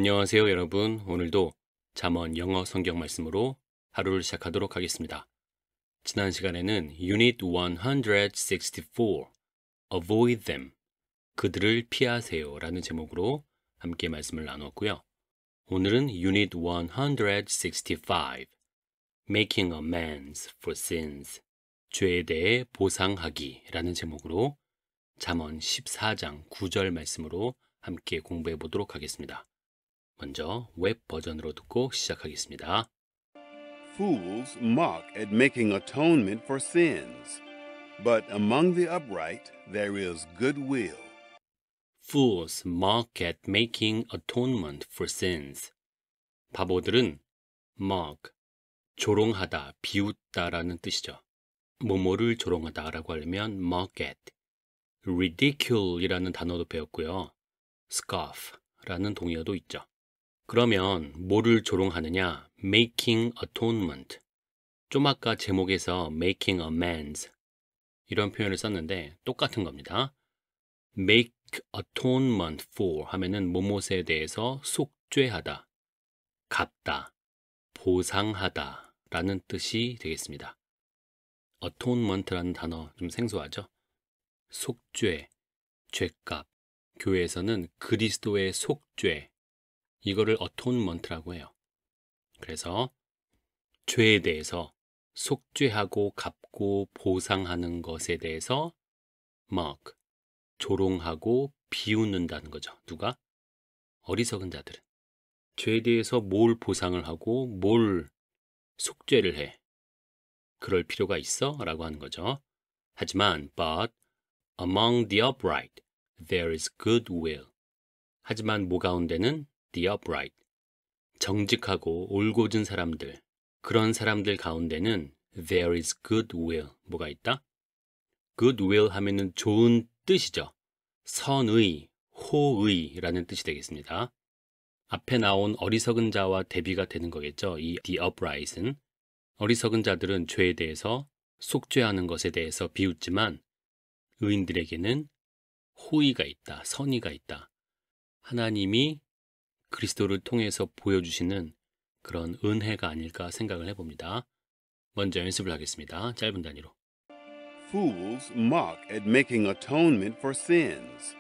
안녕하세요, 여러분. 오늘도 잠언 영어 성경 말씀으로 하루를 시작하도록 하겠습니다. 지난 시간에는 Unit 164, Avoid them, 그들을 피하세요 라는 제목으로 함께 말씀을 나누었고요. 오늘은 Unit 165, Making amends for sins, 죄에 대해 보상하기 라는 제목으로 잠언 14장 9절 말씀으로 함께 공부해 보도록 하겠습니다. 먼저 웹 버전으로 듣고 시작하겠습니다. Fools mock at making atonement for sins, but among the upright there is good will. Fools mock at making atonement for sins. 바보들은 mock, 조롱하다, 비웃다라는 뜻이죠. 뭐뭐를 조롱하다라고 하려면 mock at. ridicule이라는 단어도 배웠고요. scoff라는 동의어도 있죠. 그러면 뭐를 조롱하느냐? making atonement. 좀 아까 제목에서 making amends 이런 표현을 썼는데 똑같은 겁니다. make atonement for 하면은 뭐뭇에 대해서 속죄하다, 갚다, 보상하다 라는 뜻이 되겠습니다. atonement라는 단어 좀 생소하죠? 속죄, 죄값. 교회에서는 그리스도의 속죄 이거를 atonement라고 해요. 그래서 죄에 대해서 속죄하고 갚고 보상하는 것에 대해서 mock, 조롱하고 비웃는다는 거죠. 누가? 어리석은 자들은. 죄에 대해서 뭘 보상을 하고 뭘 속죄를 해. 그럴 필요가 있어? 라고 하는 거죠. 하지만 but among the upright there is good will. 하지만 뭐 가운데는 the upright, 정직하고 올곧은 사람들, 그런 사람들 가운데는 there is good will, 뭐가 있다? good will 하면은 좋은 뜻이죠. 선의, 호의라는 뜻이 되겠습니다. 앞에 나온 어리석은 자와 대비가 되는 거겠죠. 이 the upright은. 어리석은 자들은 죄에 대해서 속죄하는 것에 대해서 비웃지만 의인들에게는 호의가 있다, 선의가 있다. 하나님이 그리스도를 통해서 보여주시는 그런 은혜가 아닐까 생각을 해봅니다. 먼저 연습을 하겠습니다. 짧은 단위로. Fools mock at making atonement for sins,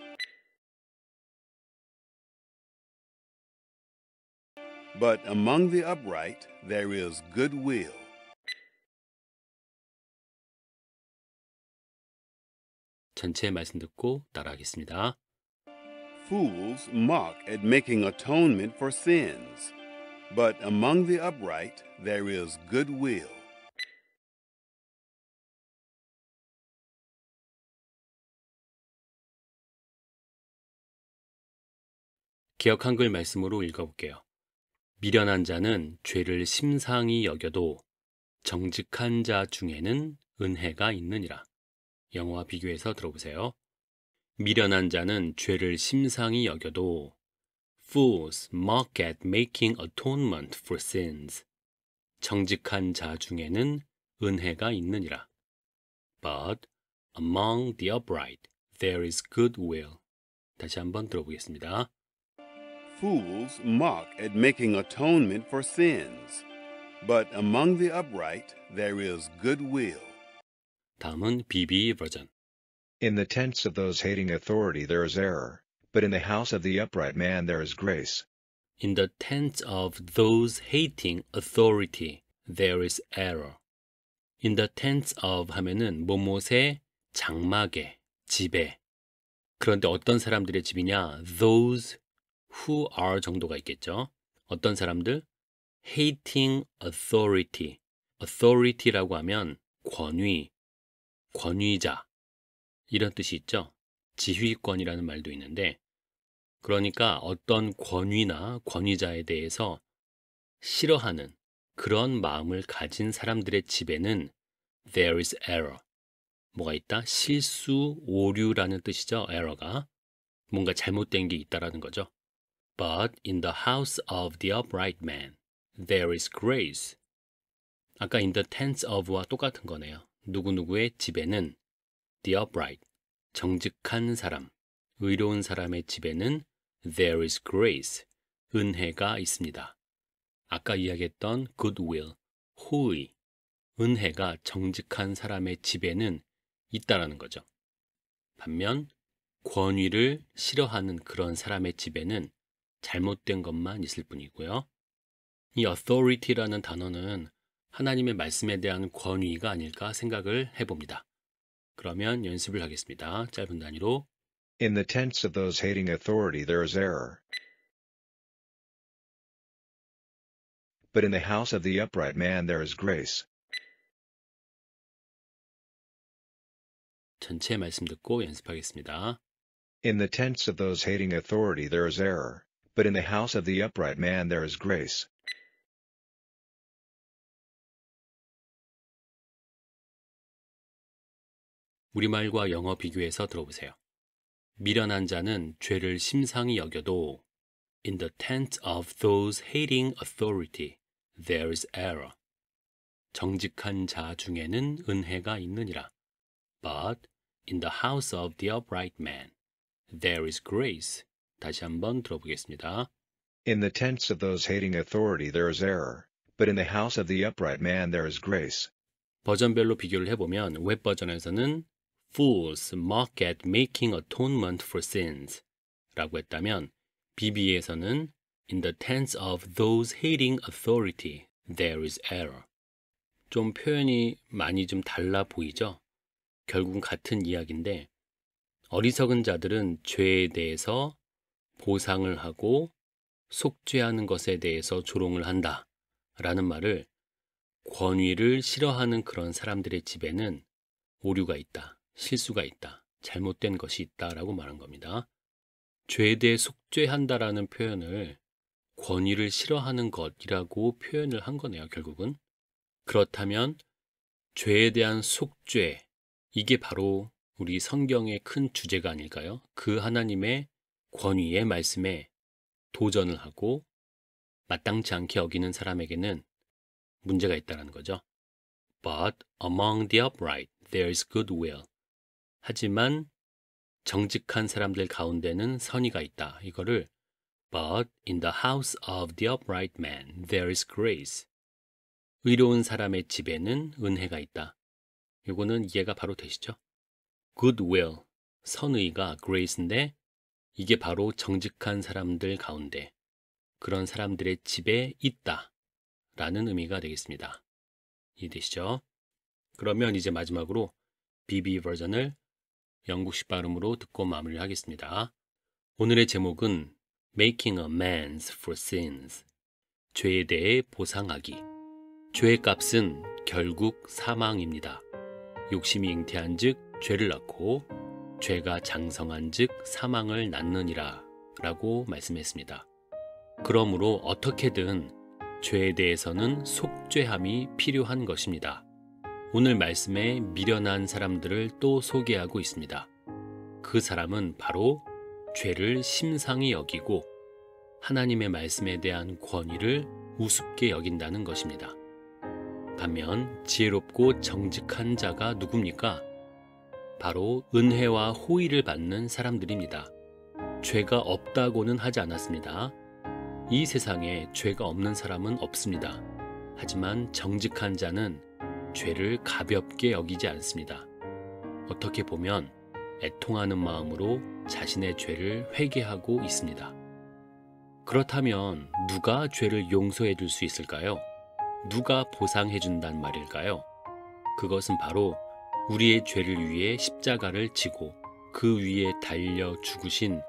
but among the upright there is good will. 전체 말씀 듣고 따라하겠습니다. Fools mock at making atonement for sins, but among the upright there is good will. 기억 한글 말씀으로 읽어볼게요. 미련한 자는 죄를 심상히 여겨도 정직한 자 중에는 은혜가 있느니라. 영어와 비교해서 들어보세요. 미련한 자는 죄를 심상히 여겨도 Fools mock at making atonement for sins. 정직한 자 중에는 은혜가 있느니라. But among the upright there is good will. 다시 한번 들어보겠습니다. Fools mock at making atonement for sins, but among the upright there is good will. 다음은 BB 버전. In the tents of those hating authority there is error, but in the house of the upright man there is grace. In the tents of those hating authority there is error. In the tents of 하면은 뭐뭇의 장막에, 집에. 그런데 어떤 사람들의 집이냐? Those who are 정도가 있겠죠. 어떤 사람들? Hating authority. authority라고 하면 권위, 권위자 이런 뜻이 있죠. 지휘권이라는 말도 있는데 그러니까 어떤 권위나 권위자에 대해서 싫어하는 그런 마음을 가진 사람들의 집에는 there is error. 뭐가 있다? 실수, 오류라는 뜻이죠. error가. 뭔가 잘못된 게 있다라는 거죠. But in the house of the upright man, there is grace. 아까 in the tents of와 똑같은 거네요. 누구누구의 집에는 the upright, 정직한 사람, 의로운 사람의 집에는 there is grace, 은혜가 있습니다. 아까 이야기했던 goodwill, 호의, 은혜가 정직한 사람의 집에는 있다라는 거죠. 반면 권위를 싫어하는 그런 사람의 집에는 잘못된 것만 있을 뿐이고요. 이 authority라는 단어는 하나님의 말씀에 대한 권위가 아닐까 생각을 해봅니다. 그러면 연습을 하겠습니다. 짧은 단위로. In the tents of those hating authority there is error. But in the house of the upright man there is grace. 전체 말씀 듣고 연습하겠습니다. In the tents of those hating authority there is error, but in the house of the upright man there is grace. 우리말과 영어 비교해서 들어보세요. 미련한 자는 죄를 심상히 여겨도 In the tent of those hating authority there is error. 정직한 자 중에는 은혜가 있느니라. But in the house of the upright man there is grace. 다시 한번 들어보겠습니다. In the tents of those hating authority there is error, but in the house of the upright man there is grace. 버전별로 비교를 해보면 웹 버전에서는 Fools mock at making atonement for sins 라고 했다면 BB에서는 In the tents of those hating authority there is error. 좀 표현이 많이 좀 달라 보이죠? 결국은 같은 이야기인데 어리석은 자들은 죄에 대해서 보상을 하고 속죄하는 것에 대해서 조롱을 한다 라는 말을 권위를 싫어하는 그런 사람들의 집에는 오류가 있다, 실수가 있다, 잘못된 것이 있다라고 말한 겁니다. 죄에 대해 속죄한다라는 표현을 권위를 싫어하는 것이라고 표현을 한 거네요, 결국은. 그렇다면 죄에 대한 속죄, 이게 바로 우리 성경의 큰 주제가 아닐까요? 그 하나님의 권위의 말씀에 도전을 하고 마땅치 않게 여기는 사람에게는 문제가 있다는 거죠. But among the upright there is goodwill. 하지만 정직한 사람들 가운데는 선의가 있다. 이거를 But in the house of the upright man there is grace. 의로운 사람의 집에는 은혜가 있다. 이거는 이해가 바로 되시죠? goodwill, 선의가 grace인데 이게 바로 정직한 사람들 가운데 그런 사람들의 집에 있다 라는 의미가 되겠습니다. 이해되시죠? 그러면 이제 마지막으로 BB 버전을 영국식 발음으로 듣고 마무리하겠습니다. 오늘의 제목은 Making amends for sins. 죄에 대해 보상하기. 죄의 값은 결국 사망입니다. 욕심이 잉태한 즉 죄를 낳고 죄가 장성한 즉 사망을 낳느니라 라고 말씀했습니다. 그러므로 어떻게든 죄에 대해서는 속죄함이 필요한 것입니다. 오늘 말씀에 미련한 사람들을 또 소개하고 있습니다. 그 사람은 바로 죄를 심상히 여기고 하나님의 말씀에 대한 권위를 우습게 여긴다는 것입니다. 반면 지혜롭고 정직한 자가 누굽니까? 바로 은혜와 호의를 받는 사람들입니다. 죄가 없다고는 하지 않았습니다. 이 세상에 죄가 없는 사람은 없습니다. 하지만 정직한 자는 죄를 가볍게 여기지 않습니다. 어떻게 보면 애통하는 마음으로 자신의 죄를 회개하고 있습니다. 그렇다면 누가 죄를 용서해 줄 수 있을까요? 누가 보상해 준단 말일까요? 그것은 바로 우리의 죄를 위해 십자가를 지고 그 위에 달려 죽으신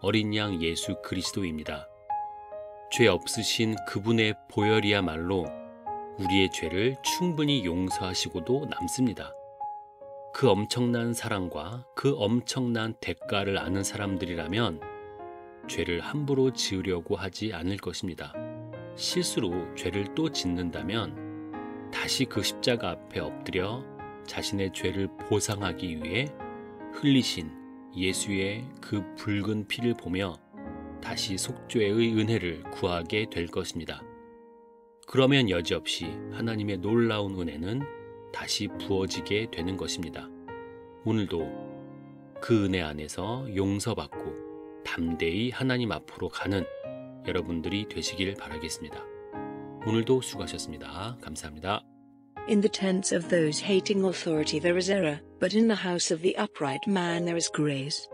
어린 양 예수 그리스도입니다. 죄 없으신 그분의 보혈이야말로 우리의 죄를 충분히 용서하시고도 남습니다. 그 엄청난 사랑과 그 엄청난 대가를 아는 사람들이라면 죄를 함부로 지으려고 하지 않을 것입니다. 실수로 죄를 또 짓는다면 다시 그 십자가 앞에 엎드려 자신의 죄를 보상하기 위해 흘리신 예수의 그 붉은 피를 보며 다시 속죄의 은혜를 구하게 될 것입니다. 그러면 여지없이 하나님의 놀라운 은혜는 다시 부어지게 되는 것입니다. 오늘도 그 은혜 안에서 용서받고 담대히 하나님 앞으로 가는 여러분들이 되시길 바라겠습니다. 오늘도 수고하셨습니다. 감사합니다. In the tents of those hating authority there is error, but in the house of the upright man there is grace.